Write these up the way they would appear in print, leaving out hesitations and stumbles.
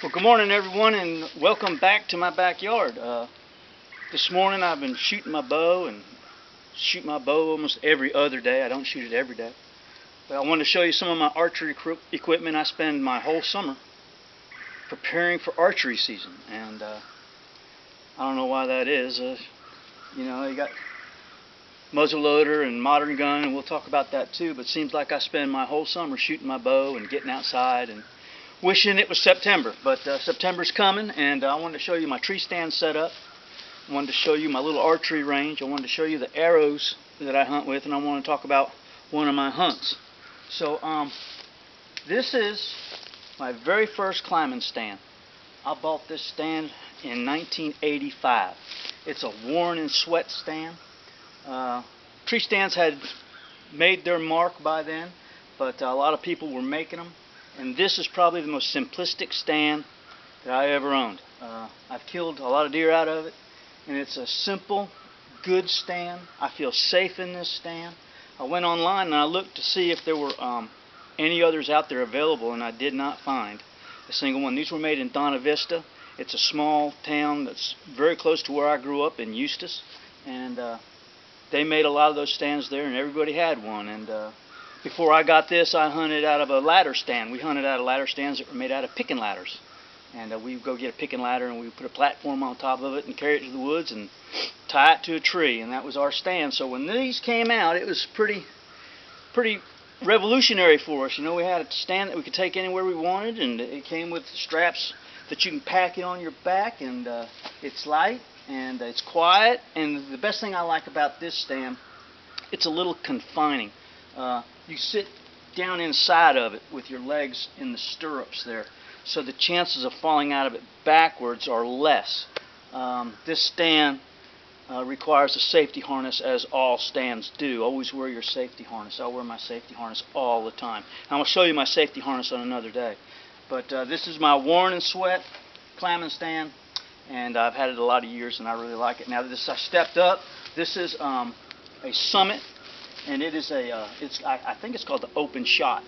Well, good morning everyone, and welcome back to my backyard. This morning I've been shooting my bow and shoot my bow almost every other day. I don't shoot it every day. But I wanted to show you some of my archery equipment. I spend my whole summer preparing for archery season, and I don't know why that is. You got muzzleloader and modern gun, and we'll talk about that too, but it seems like I spend my whole summer shooting my bow and getting outside and wishing it was September. But September's coming, and I wanted to show you my tree stand setup. I wanted to show you my little archery range. I wanted to show you the arrows that I hunt with, and I want to talk about one of my hunts. So this is my very first climbing stand. I bought this stand in 1985. It's a worn and sweat stand. Tree stands had made their mark by then, but a lot of people were making them. And this is probably the most simplistic stand that I ever owned. I've killed a lot of deer out of it, and it's a simple, good stand. I feel safe in this stand. I went online and I looked to see if there were any others out there available, and I did not find a single one. These were made in Donna Vista. It's a small town that's very close to where I grew up in Eustis, and they made a lot of those stands there, and everybody had one. And before I got this, I hunted out of a ladder stand. We hunted out of ladder stands that were made out of picking ladders. And we would go get a picking ladder, and we would put a platform on top of it and carry it to the woods and tie it to a tree, and that was our stand. So when these came out, it was pretty revolutionary for us. You know, we had a stand that we could take anywhere we wanted, and it came with straps that you can pack it on your back, and it's light, and it's quiet. And the best thing I like about this stand, it's a little confining. You sit down inside of it with your legs in the stirrups there, so the chances of falling out of it backwards are less. This stand requires a safety harness, as all stands do. Always wear your safety harness. I wear my safety harness all the time. I'm going to show you my safety harness on another day. But this is my worn and sweat climbing stand, and I've had it a lot of years, and I really like it. Now this I stepped up. This is a Summit. And it is I think it's called the Open Shot.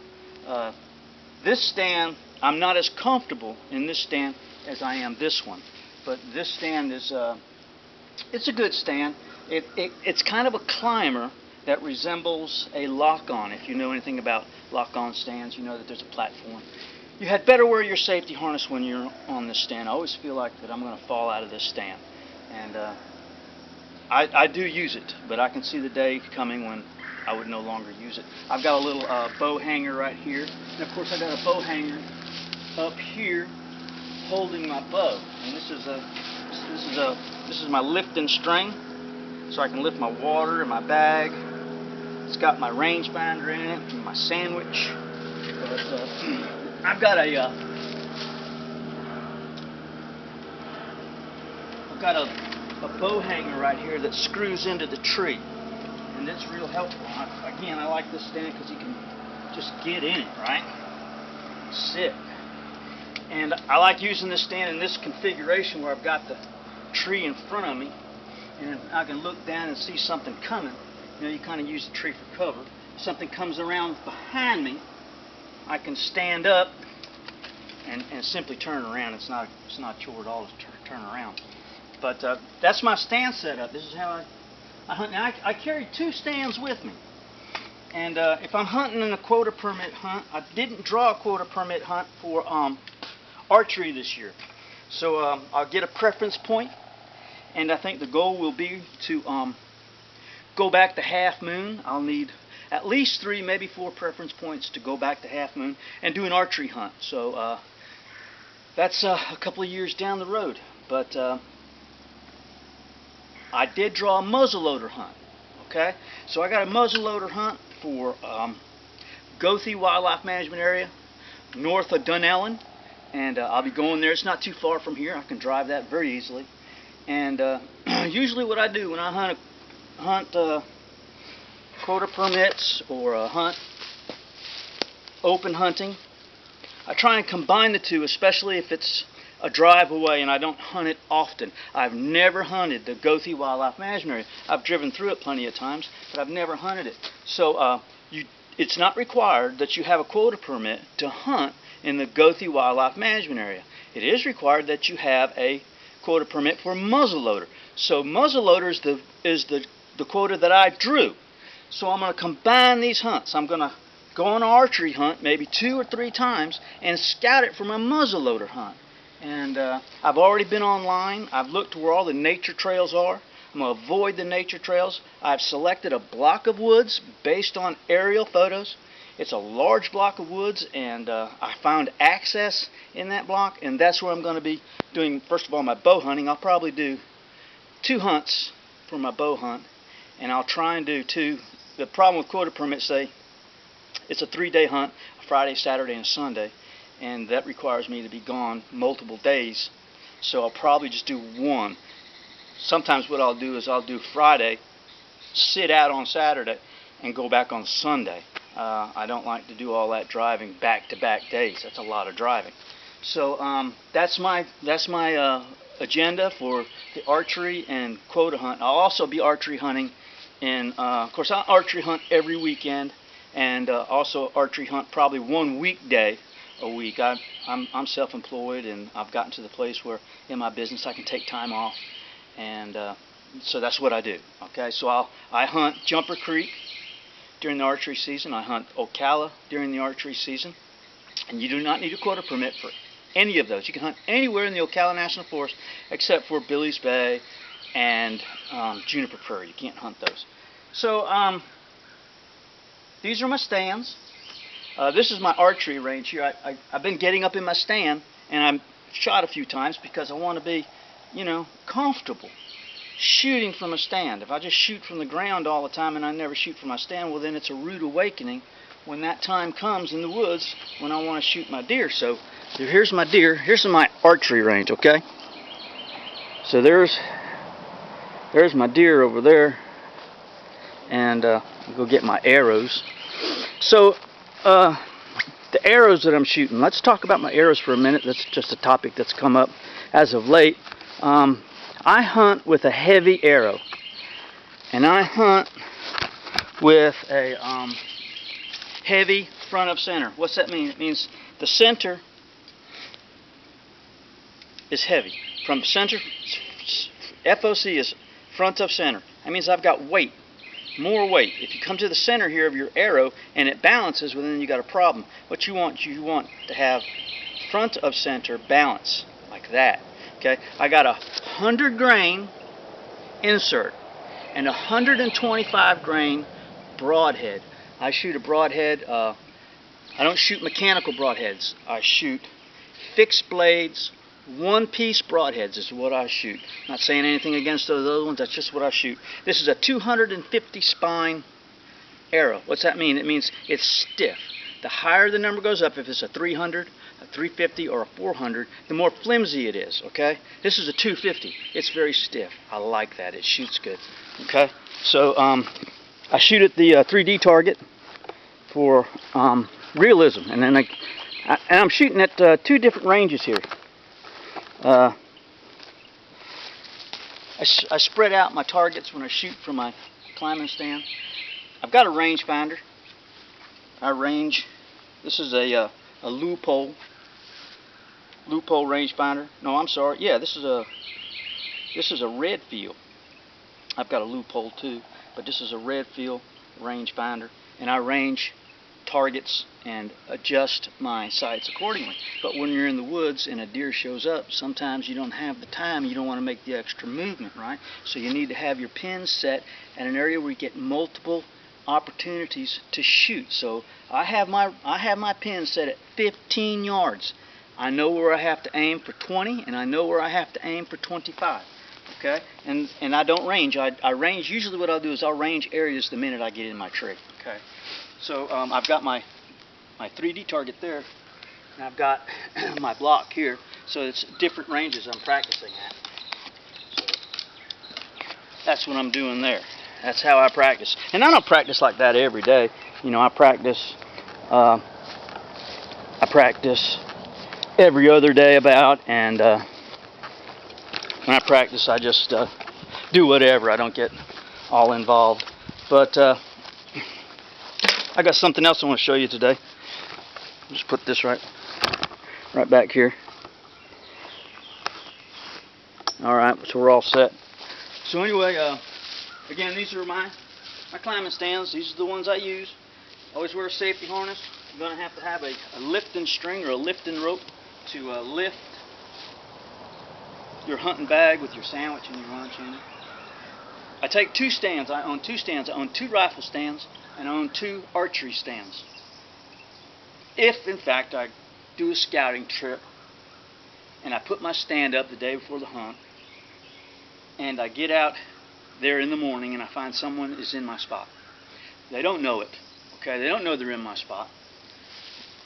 This stand, I'm not as comfortable in this stand as I am this one. But this stand is, it's a good stand. It's kind of a climber that resembles a lock-on. If you know anything about lock-on stands, you know that there's a platform. You had better wear your safety harness when you're on this stand. I always feel like that I'm going to fall out of this stand. And I do use it, but I can see the day coming when I would no longer use it. I've got a little bow hanger right here, and of course I got a bow hanger up here holding my bow. And this is my lifting string, so I can lift my water in my bag. It's got my rangefinder in it and my sandwich. But I've got a bow hanger right here that screws into the tree. And it's real helpful. Again, I like this stand because you can just get in it, right? Sit. And I like using this stand in this configuration where I've got the tree in front of me, and I can look down and see something coming. You know, you kind of use the tree for cover. If something comes around behind me, I can stand up and simply turn around. It's not a chore at all to turn around. But that's my stand setup. This is how I hunt. Now I carry two stands with me, and if I'm hunting in a quota permit hunt, I didn't draw a quota permit hunt for archery this year, so I'll get a preference point, and I think the goal will be to go back to half moon. I'll need at least 3, maybe 4 preference points to go back to half moon and do an archery hunt. So that's a couple of years down the road, but I did draw a muzzleloader hunt. Okay, so I got a muzzleloader hunt for Gothi Wildlife Management Area, north of Dunellen, and I'll be going there. It's not too far from here. I can drive that very easily. And usually, what I do when I hunt quota permits or hunt open hunting, I try and combine the two, especially if it's a drive away and I don't hunt it often. I've never hunted the Gothi Wildlife Management Area. I've driven through it plenty of times, but I've never hunted it. So it's not required that you have a quota permit to hunt in the Gothi Wildlife Management Area. it is required that you have a quota permit for muzzleloader. So muzzleloader is the quota that I drew. So I'm going to combine these hunts. I'm going to go on an archery hunt maybe 2 or 3 times and scout it for my muzzleloader hunt. And I've already been online. I've looked where all the nature trails are. I'm going to avoid the nature trails. I've selected a block of woods based on aerial photos. It's a large block of woods, and I found access in that block, and that's where I'm going to be doing, first of all, my bow hunting. I'll probably do 2 hunts for my bow hunt, and I'll try and do 2. The problem with quota permits, it's a 3-day hunt, a Friday, Saturday, and Sunday, and that requires me to be gone multiple days, so I'll probably just do 1. Sometimes what I'll do is I'll do Friday, sit out on Saturday, and go back on Sunday. I don't like to do all that driving back-to-back days. That's a lot of driving. So that's my agenda for the archery and quota hunt. I'll also be archery hunting, and of course I archery hunt every weekend, and also archery hunt probably 1 weekday a week. I'm self-employed, and I've gotten to the place where in my business I can take time off, and so that's what I do. Okay, so I hunt Jumper Creek during the archery season. I hunt Ocala during the archery season, and you do not need a quota permit for any of those. You can hunt anywhere in the Ocala National Forest except for Billy's Bay and Juniper Prairie. You can't hunt those. So these are my stands. This is my archery range here. I've been getting up in my stand, and I've shot a few times because I want to be, comfortable shooting from a stand. If I just shoot from the ground all the time and I never shoot from my stand, well, then it's a rude awakening when that time comes in the woods when I want to shoot my deer. So here's my deer. Here's my archery range, okay? So there's my deer over there, and I'll go get my arrows. So the arrows that I'm shooting, let's talk about my arrows for a minute. That's just a topic that's come up as of late. I hunt with a heavy arrow, and I hunt with a heavy front of center. What's that mean? It means the center is heavy. From center, FOC is front of center. That means I've got weight, more weight. If you come to the center here of your arrow and it balances, well, then you got a problem. What you want to have front of center balance like that. Okay, I got a 100 grain insert and a 125 grain broadhead. I shoot a broadhead. I don't shoot mechanical broadheads. I shoot fixed blades, 1-piece broadheads is what I shoot. Not saying anything against those other ones. That's just what I shoot. This is a 250 spine arrow. What's that mean? It means it's stiff. The higher the number goes up, if it's a 300, a 350, or a 400, the more flimsy it is, okay? This is a 250. It's very stiff. I like that. It shoots good, okay? So I shoot at the 3D target for realism, and then I'm shooting at 2 different ranges here. I spread out my targets when I shoot from my climbing stand. I've got a range finder. I range. This is a loophole rangefinder. No, I'm sorry. Yeah, this is a red field. I've got a loophole too, but this is a red field rangefinder, and I range targets and adjust my sights accordingly. But when you're in the woods and a deer shows up, sometimes you don't have the time. You don't want to make the extra movement, right? So you need to have your pins set at an area where you get multiple opportunities to shoot. So I have my pin set at 15 yards. I know where I have to aim for 20, and I know where I have to aim for 25. Okay, and I don't range. I range. Usually, what I'll do is I'll range areas the minute I get in my tree. Okay, so I've got my 3D target there, and I've got my block here. So it's different ranges I'm practicing at. So that's what I'm doing there. That's how I practice. And I don't practice like that every day. I practice every other day about, and when I practice, I just do whatever. I don't get all involved. But I got something else I want to show you today. Just put this right back here. Alright, so we're all set. So anyway, again, these are my climbing stands. These are the ones I use. Always wear a safety harness. You're going to have a lifting string or a lifting rope to lift your hunting bag with your sandwich and your lunch in it. I take 2 stands. I own 2 stands. I own 2 rifle stands and I own 2 archery stands. If, in fact, I do a scouting trip and I put my stand up the day before the hunt and I get out there in the morning and I find someone is in my spot. They don't know it. Okay, they don't know they're in my spot.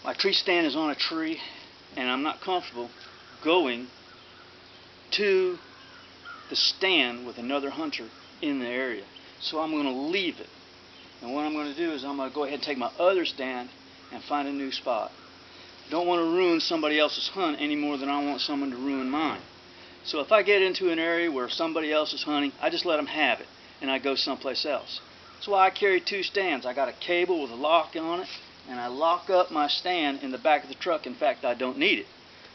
My tree stand is on a tree and I'm not comfortable going to the stand with another hunter in the area. So I'm going to leave it. And what I'm going to do is I'm going to go ahead and take my other stand and find a new spot. Don't want to ruin somebody else's hunt any more than I want someone to ruin mine. So if I get into an area where somebody else is hunting, I just let them have it and I go someplace else. That's why I carry 2 stands. I got a cable with a lock on it and I lock up my stand in the back of the truck. In fact, I don't need it.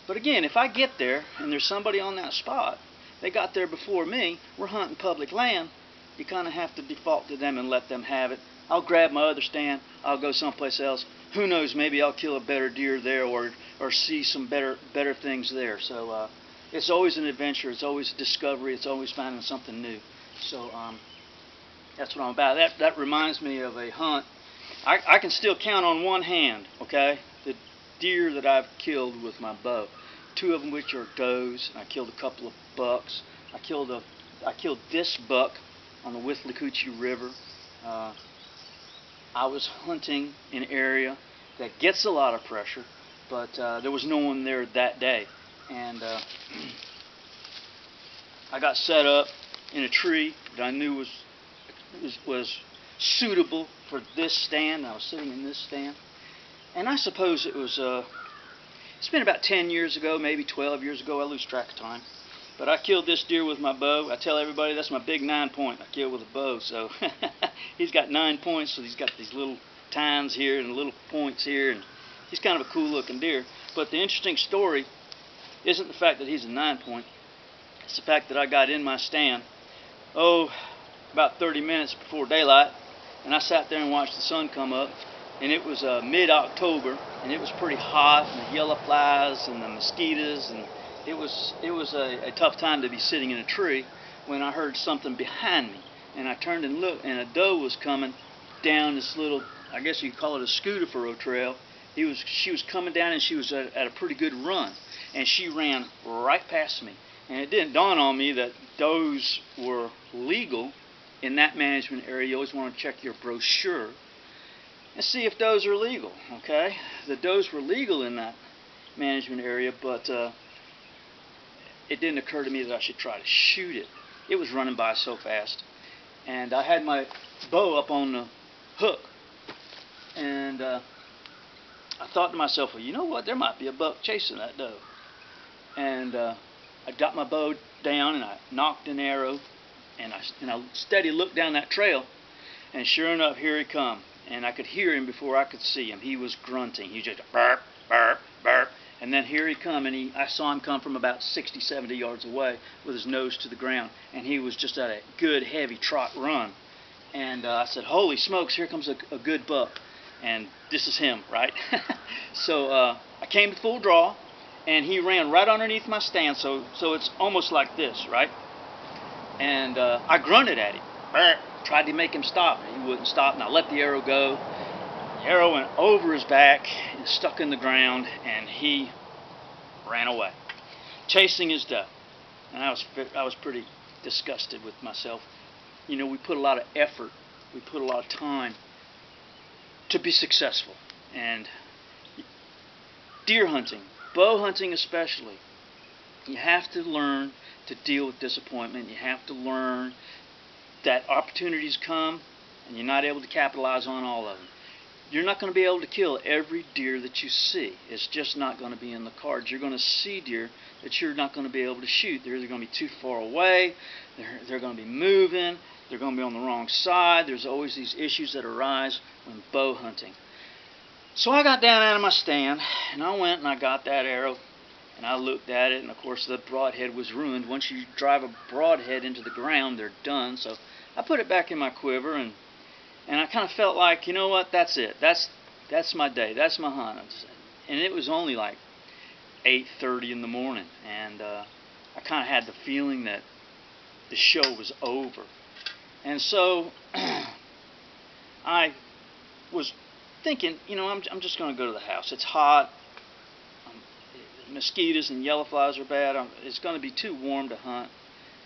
But again, if I get there and there's somebody on that spot, they got there before me, we're hunting public land, you kind of have to default to them and let them have it. I'll grab my other stand, I'll go someplace else. Who knows, maybe I'll kill a better deer there or see some better things there. So it's always an adventure, it's always a discovery, it's always finding something new. So that's what I'm about. That reminds me of a hunt. I can still count on one hand, okay, the deer that I've killed with my bow. 2 of them which are does. I killed a couple of bucks. I killed this buck on the Withlacoochee River. I was hunting an area that gets a lot of pressure, but there was no one there that day. And I got set up in a tree that I knew was suitable for this stand. I was sitting in this stand. And I suppose it was, it's been about 10 years ago, maybe 12 years ago. I lose track of time. But I killed this deer with my bow. I tell everybody that's my big 9-point I killed with a bow. So he's got 9 points, so he's got these little tines here and little points here, and he's kind of a cool looking deer. But the interesting story isn't the fact that he's a 9-point. It's the fact that I got in my stand, about 30 minutes before daylight, and I sat there and watched the sun come up, and it was mid-October, and it was pretty hot, and the yellow flies and the mosquitoes, and it was a tough time to be sitting in a tree when I heard something behind me, and I turned and looked, and a doe was coming down this little, I guess you could call it a scooter furrow trail. She was coming down, and she was at a pretty good run, and she ran right past me. And it didn't dawn on me that does were legal in that management area. You always want to check your brochure and see if does are legal. Okay, the does were legal in that management area, but it didn't occur to me that I should try to shoot it. It was running by so fast, and I had my bow up on the hook, and I thought to myself, well, you know what? There might be a buck chasing that doe. And I got my bow down and I knocked an arrow, and I steady looked down that trail, and sure enough, here he come. And I could hear him before I could see him. He was grunting. He just burp, burp, burp. And then here he come, and I saw him come from about 60, 70 yards away with his nose to the ground, and he was just at a good heavy trot run. And I said, holy smokes, here comes a good buck. And this is him, right? So I came to full draw, and he ran right underneath my stand, so it's almost like this, right? And I grunted at him, tried to make him stop, and he wouldn't stop, and I let the arrow go. The arrow went over his back and stuck in the ground, and he ran away, chasing his doe. And I was pretty disgusted with myself. You know, we put a lot of effort, we put a lot of time to be successful. And deer hunting, bow hunting especially, you have to learn to deal with disappointment. You have to learn that opportunities come and you're not able to capitalize on all of them. You're not going to be able to kill every deer that you see. It's just not going to be in the cards. You're going to see deer that you're not going to be able to shoot. They're either going to be too far away, they're going to be moving, they're going to be on the wrong side. There's always these issues that arise when bow hunting. So I got down out of my stand, and I went and I got that arrow, And I looked at it, and of course the broadhead was ruined. Once you drive a broadhead into the ground, they're done. So I put it back in my quiver, and I kind of felt like, you know what, that's it. That's my day. That's my hunt. And it was only like 8:30 in the morning, and I kind of had the feeling that the show was over. And so I was thinking, you know, I'm just going to go to the house. It's hot. Mosquitoes and yellow flies are bad. It's going to be too warm to hunt.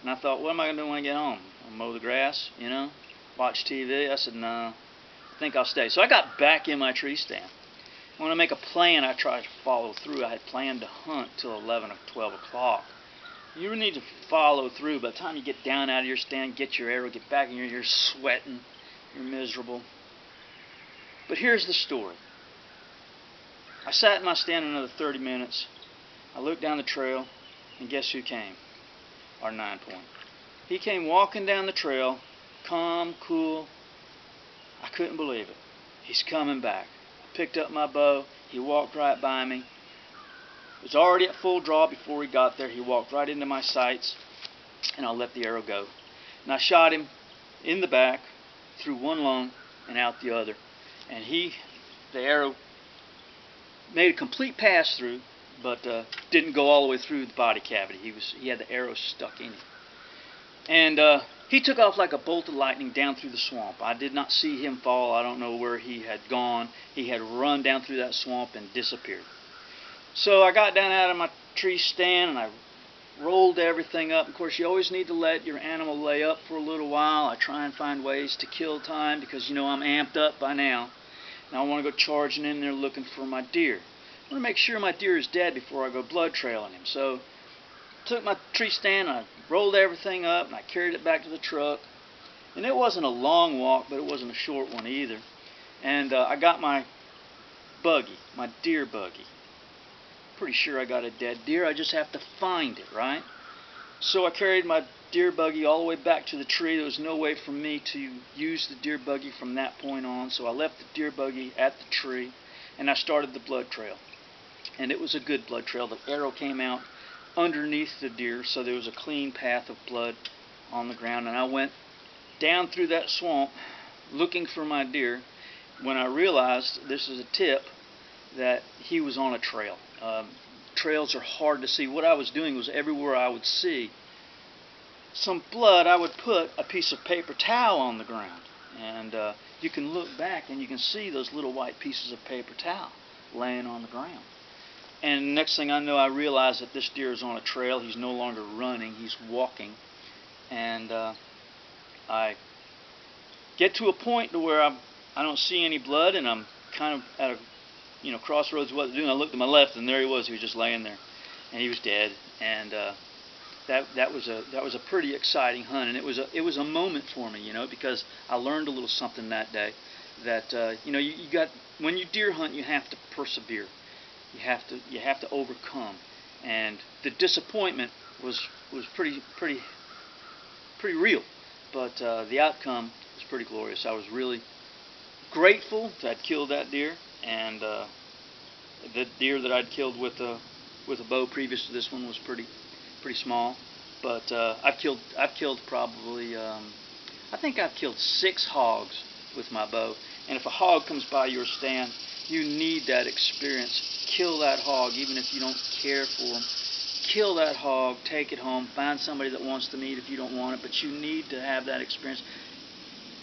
And I thought, what am I going to do when I get home? I'll mow the grass, you know, watch TV. I said, no, I think I'll stay. So I got back in my tree stand. When I make a plan, I try to follow through. I had planned to hunt till 11 or 12 o'clock. You need to follow through. By the time you get down out of your stand, get your arrow, get back in here, you're sweating, you're miserable. But here's the story. I sat in my stand another 30 minutes. I looked down the trail, and guess who came? Our 9-point. He came walking down the trail, calm, cool. I couldn't believe it. He's coming back. I picked up my bow. He walked right by me. It was already at full draw before he got there. He walked right into my sights, and I let the arrow go. And I shot him in the back, through one lung and out the other. And the arrow made a complete pass through, but didn't go all the way through the body cavity. He had the arrow stuck in him. And he took off like a bolt of lightning down through the swamp. I did not see him fall. I don't know where he had gone. He had run down through that swamp and disappeared. So I got down out of my tree stand and I rolled everything up. Of course, you always need to let your animal lay up for a little while. I try and find ways to kill time because, you know, I'm amped up by now. And I want to go charging in there looking for my deer. I want to make sure my deer is dead before I go blood trailing him. So I took my tree stand, I rolled everything up, and I carried it back to the truck. And it wasn't a long walk, but it wasn't a short one either. And I got my buggy, my deer buggy. Pretty sure I got a dead deer. I just have to find it, right? So I carried my deer buggy all the way back to the tree. There was no way for me to use the deer buggy from that point on. So I left the deer buggy at the tree, and I started the blood trail. And it was a good blood trail. The arrow came out underneath the deer, so there was a clean path of blood on the ground. And I went down through that swamp looking for my deer when I realized, this is a tip, that he was on a trail. Trails are hard to see. What I was doing was everywhere I would see some blood, I would put a piece of paper towel on the ground. And you can look back and you can see those little white pieces of paper towel laying on the ground. And next thing I know, I realized that this deer is on a trail. He's no longer running, he's walking. And I get to a point to where I don't see any blood, and I'm kind of at a crossroads what to do. And I looked to my left, and there he was. He was just laying there, and he was dead. And that was a pretty exciting hunt, and it was a moment for me, because I learned a little something that day. That you got, when you deer hunt, you have to persevere. You have to overcome. And the disappointment was pretty real, but the outcome was pretty glorious. I was really grateful that I'd killed that deer, and the deer that I'd killed with a bow previous to this one was pretty small. But I've killed probably I think I've killed 6 hogs with my bow. And if a hog comes by your stand, you need that experience. Kill that hog, even if you don't care for them. Kill that hog, take it home, find somebody that wants the meat if you don't want it, but you need to have that experience.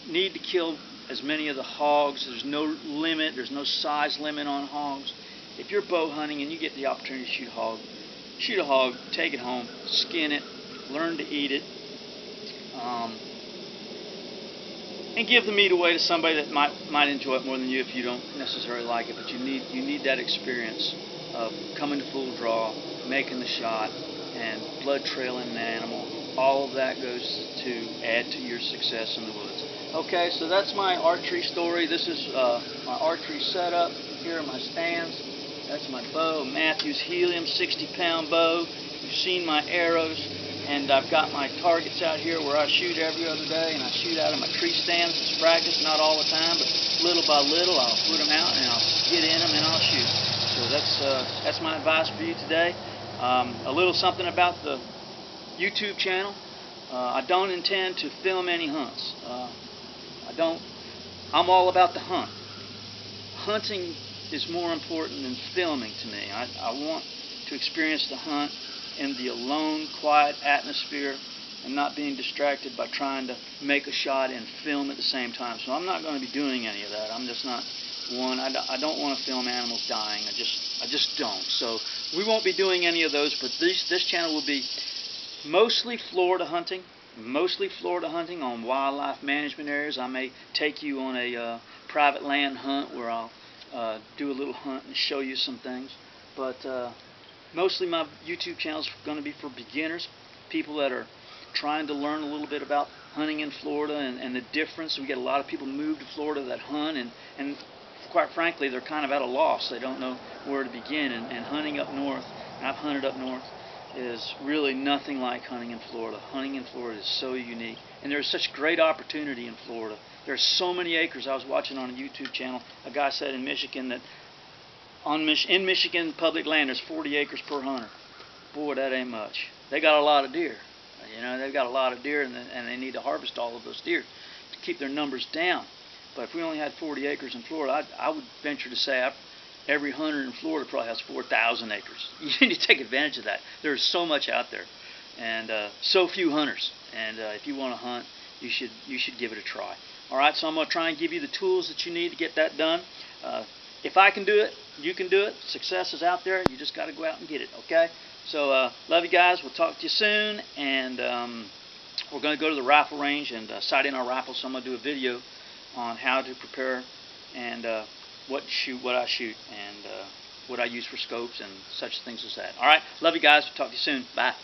Need to kill as many of the hogs. There's no limit, there's no size limit on hogs. If you're bow hunting and you get the opportunity to shoot a hog, take it home, skin it, learn to eat it, and give the meat away to somebody that might enjoy it more than you if you don't necessarily like it. But you need that experience of coming to full draw, making the shot, and blood trailing an animal. All of that goes to add to your success in the woods. Okay, so that's my archery story. This is my archery setup. Here are my stands. That's my bow, Matthews Helium 60-pound bow. You've seen my arrows, and I've got my targets out here where I shoot every other day, and I shoot out of my tree stands. It's practice, not all the time, but little by little I'll put them out and I'll get in them and I'll shoot. So that's my advice for you today. A little something about the YouTube channel. I don't intend to film any hunts. I'm all about the hunt. Hunting is more important than filming to me. I want to experience the hunt in the alone, quiet atmosphere and not being distracted by trying to make a shot and film at the same time. So I'm not going to be doing any of that. I'm just not one. I don't want to film animals dying. I just don't. So we won't be doing any of those, but this channel will be mostly Florida hunting. Mostly Florida hunting on wildlife management areas. I may take you on a private land hunt where I'll do a little hunt and show you some things. But mostly my YouTube channel is going to be for beginners, people that are trying to learn a little bit about hunting in Florida and the difference. We get a lot of people move to Florida that hunt, and quite frankly, they're kind of at a loss. They don't know where to begin. And hunting up north, and I've hunted up north, is really nothing like hunting in Florida. Hunting in Florida is so unique, and there's such great opportunity in Florida. There's so many acres. I was watching on a YouTube channel, a guy said in Michigan that in Michigan public land there's 40 acres per hunter. Boy, that ain't much. They got a lot of deer. You know, they've got a lot of deer, and they need to harvest all of those deer to keep their numbers down. But if we only had 40 acres in Florida, I would venture to say every hunter in Florida probably has 4,000 acres. You need to take advantage of that. There's so much out there, and so few hunters. And if you want to hunt, you should give it a try. All right, so I'm going to try and give you the tools that you need to get that done. If I can do it, you can do it. Success is out there. You just got to go out and get it. Okay. So love you guys. We'll talk to you soon, and we're going to go to the rifle range and sight in our rifles. So I'm going to do a video on how to prepare and what I shoot, and what I use for scopes and such things as that. All right, love you guys. We'll talk to you soon. Bye.